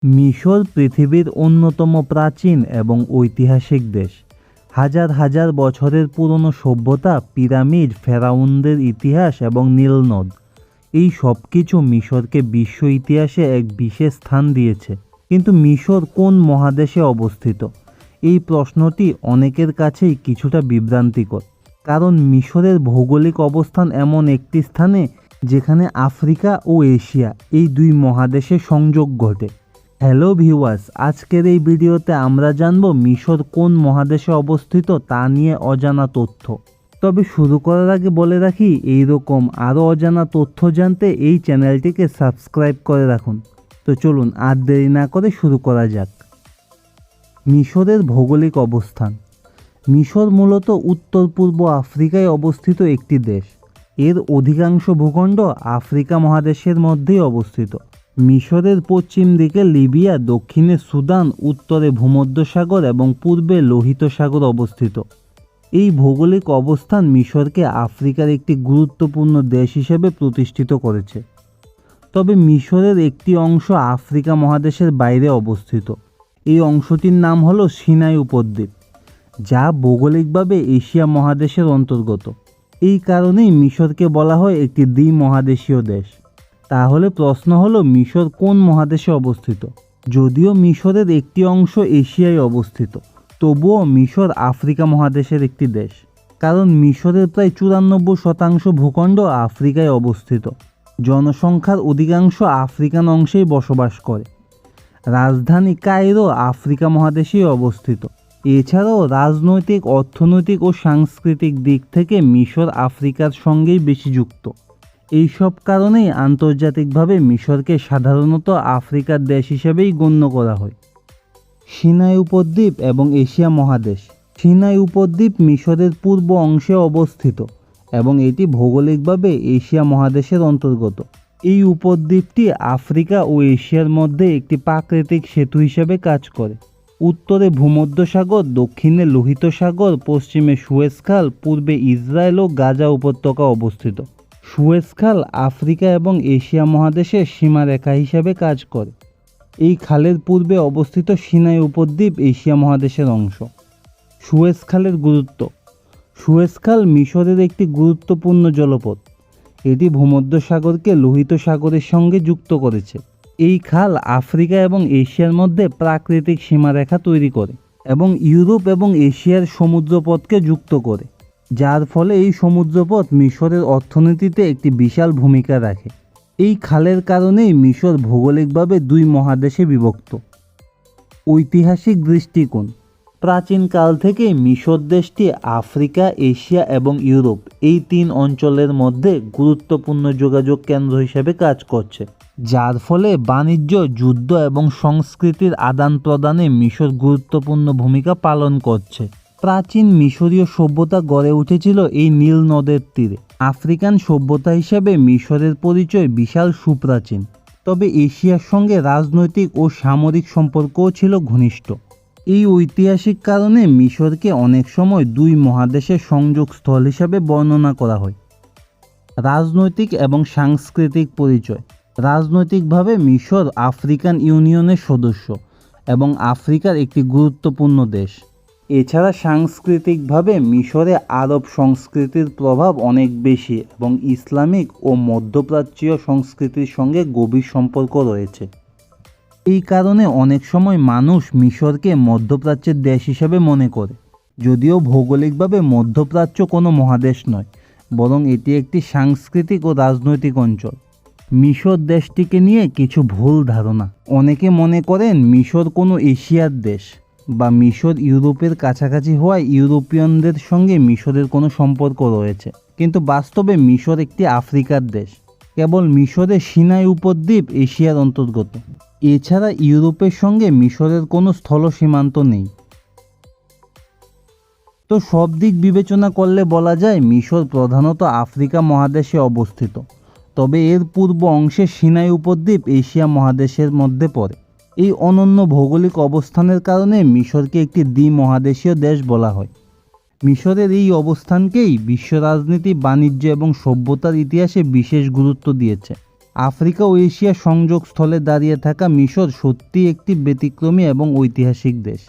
মিশর পৃথিবীর অন্যতম প্রাচীন এবং ঐতিহাসিক দেশ। হাজার হাজার বছরের পুরনো সভ্যতা, পিরামিড, ফেরাউনদের ইতিহাস এবং নীল নদ, এই সব কিছু মিশরকে বিশ্ব ইতিহাসে এক বিশেষ স্থান দিয়েছে। কিন্তু মিশর কোন মহাদেশে অবস্থিত? এই প্রশ্নটি অনেকের কাছেই কিছুটা বিভ্রান্তিকর, কারণ মিশরের ভৌগোলিক অবস্থান এমন একটি স্থানে যেখানে আফ্রিকা ও এশিয়া এই দুই মহাদেশের সংযোগ ঘটে। হ্যালো ভিউয়ার্স, আজকের এই ভিডিওতে আমরা জানব মিশর কোন মহাদেশে অবস্থিত তা নিয়ে অজানা তথ্য। তবে শুরু করার আগে বলে রাখি, এইরকম আরও অজানা তথ্য জানতে এই চ্যানেলটিকে সাবস্ক্রাইব করে রাখুন। তো চলুন আর দেরি না করে শুরু করা যাক। মিশরের ভৌগোলিক অবস্থান। মিশর মূলত উত্তর পূর্ব আফ্রিকায় অবস্থিত একটি দেশ। এর অধিকাংশ ভূখণ্ড আফ্রিকা মহাদেশের মধ্যেই অবস্থিত। মিশরের পশ্চিম দিকে লিবিয়া, দক্ষিণে সুদান, উত্তরে ভূমধ্যসাগর এবং পূর্বে লোহিত সাগর অবস্থিত। এই ভৌগোলিক অবস্থান মিশরকে আফ্রিকার একটি গুরুত্বপূর্ণ দেশ হিসেবে প্রতিষ্ঠিত করেছে। তবে মিশরের একটি অংশ আফ্রিকা মহাদেশের বাইরে অবস্থিত। এই অংশটির নাম হলো সিনাই উপদ্বীপ, যা ভৌগোলিকভাবে এশিয়া মহাদেশের অন্তর্গত। এই কারণেই মিশরকে বলা হয় একটি দ্বি-মহাদেশীয় দেশ। তাহলে প্রশ্ন হলো, মিশর কোন মহাদেশে অবস্থিত? যদিও মিশরের একটি অংশ এশিয়ায় অবস্থিত, তবুও মিশর আফ্রিকা মহাদেশের একটি দেশ, কারণ মিশরের প্রায় 94% ভূখণ্ড আফ্রিকায় অবস্থিত। জনসংখ্যার অধিকাংশ আফ্রিকান অংশেই বসবাস করে। রাজধানী কায়রো আফ্রিকা মহাদেশেই অবস্থিত। এছাড়াও রাজনৈতিক, অর্থনৈতিক ও সাংস্কৃতিক দিক থেকে মিশর আফ্রিকার সঙ্গেই বেশি যুক্ত। এইসব কারণেই আন্তর্জাতিকভাবে মিশরকে সাধারণত আফ্রিকার দেশ হিসেবেই গণ্য করা হয়। সিনাই উপদ্বীপ এবং এশিয়া মহাদেশ। সিনাই উপদ্বীপ মিশরের পূর্ব অংশে অবস্থিত এবং এটি ভৌগোলিকভাবে এশিয়া মহাদেশের অন্তর্গত। এই উপদ্বীপটি আফ্রিকা ও এশিয়ার মধ্যে একটি প্রাকৃতিক সেতু হিসেবে কাজ করে। উত্তরে ভূমধ্যসাগর, দক্ষিণে লোহিত সাগর, পশ্চিমে সুয়েজ খাল, পূর্বে ইসরায়েল ও গাজা উপত্যকা অবস্থিত। সুয়েজ খাল আফ্রিকা এবং এশিয়া মহাদেশের সীমারেখা হিসাবে কাজ করে। এই খালের পূর্বে অবস্থিত সিনাই উপদ্বীপ এশিয়া মহাদেশের অংশ। সুয়েজ খালের গুরুত্ব। সুয়েজ খাল মিশরের একটি গুরুত্বপূর্ণ জলপথ। এটি ভূমধ্যসাগরকে লোহিত সাগরের সঙ্গে যুক্ত করেছে। এই খাল আফ্রিকা এবং এশিয়ার মধ্যে প্রাকৃতিক সীমারেখা তৈরি করে এবং ইউরোপ এবং এশিয়ার সমুদ্রপথকে যুক্ত করে, যার ফলে এই সমুদ্রপথ মিশরের অর্থনীতিতে একটি বিশাল ভূমিকা রাখে। এই খালের কারণেই মিশর ভৌগোলিকভাবে দুই মহাদেশে বিভক্ত। ঐতিহাসিক দৃষ্টিকোণ। প্রাচীনকাল থেকেই মিশর দেশটি আফ্রিকা, এশিয়া এবং ইউরোপ এই তিন অঞ্চলের মধ্যে গুরুত্বপূর্ণ যোগাযোগ কেন্দ্র হিসেবে কাজ করছে, যার ফলে বাণিজ্য, যুদ্ধ এবং সংস্কৃতির আদান প্রদানে মিশর গুরুত্বপূর্ণ ভূমিকা পালন করছে। প্রাচীন মিশরীয় সভ্যতা গড়ে উঠেছিল এই নীল নদের তীরে। আফ্রিকান সভ্যতা হিসেবে মিশরের পরিচয় বিশাল সুপ্রাচীন, তবে এশিয়ার সঙ্গে রাজনৈতিক ও সামরিক সম্পর্কও ছিল ঘনিষ্ঠ। এই ঐতিহাসিক কারণে মিশরকে অনেক সময় দুই মহাদেশের সংযোগস্থল হিসাবে বর্ণনা করা হয়। রাজনৈতিক এবং সাংস্কৃতিক পরিচয়। রাজনৈতিকভাবে মিশর আফ্রিকান ইউনিয়নের সদস্য এবং আফ্রিকার একটি গুরুত্বপূর্ণ দেশ। এছাড়া সাংস্কৃতিকভাবে মিশরে আরব সংস্কৃতির প্রভাব অনেক বেশি এবং ইসলামিক ও মধ্যপ্রাচ্যীয় সংস্কৃতির সঙ্গে গভীর সম্পর্ক রয়েছে। এই কারণে অনেক সময় মানুষ মিশরকে মধ্যপ্রাচ্যের দেশ হিসেবে মনে করে, যদিও ভৌগোলিকভাবে মধ্যপ্রাচ্য কোনো মহাদেশ নয়, বরং এটি একটি সাংস্কৃতিক ও রাজনৈতিক অঞ্চল। মিশর দেশটিকে নিয়ে কিছু ভুল ধারণা। অনেকে মনে করেন মিশর কোনো এশিয়ার দেশ বা মিশর ইউরোপের কাছাকাছি হওয়ায় ইউরোপিয়ানদের সঙ্গে মিশরের কোনো সম্পর্ক রয়েছে, কিন্তু বাস্তবে মিশর একটি আফ্রিকার দেশ। কেবল মিশরের সিনাই উপদ্বীপ এশিয়ার অন্তর্গত। এছাড়া ইউরোপের সঙ্গে মিশরের কোনো স্থল সীমান্ত নেই। তো সব দিক বিবেচনা করলে বলা যায় মিশর প্রধানত আফ্রিকা মহাদেশে অবস্থিত, তবে এর পূর্ব অংশে সিনাই উপদ্বীপ এশিয়া মহাদেশের মধ্যে পড়ে। এই অনন্য ভৌগোলিক অবস্থানের কারণে মিশরকে একটি দ্বি-মহাদেশীয় দেশ বলা হয়। মিশরের এই অবস্থানকেই বিশ্ব রাজনীতি, বাণিজ্য এবং সভ্যতার ইতিহাসে বিশেষ গুরুত্ব দিয়েছে। আফ্রিকা ও এশিয়ার সংযোগস্থলে দাঁড়িয়ে থাকা মিশর সত্যিই একটি ব্যতিক্রমী এবং ঐতিহাসিক দেশ।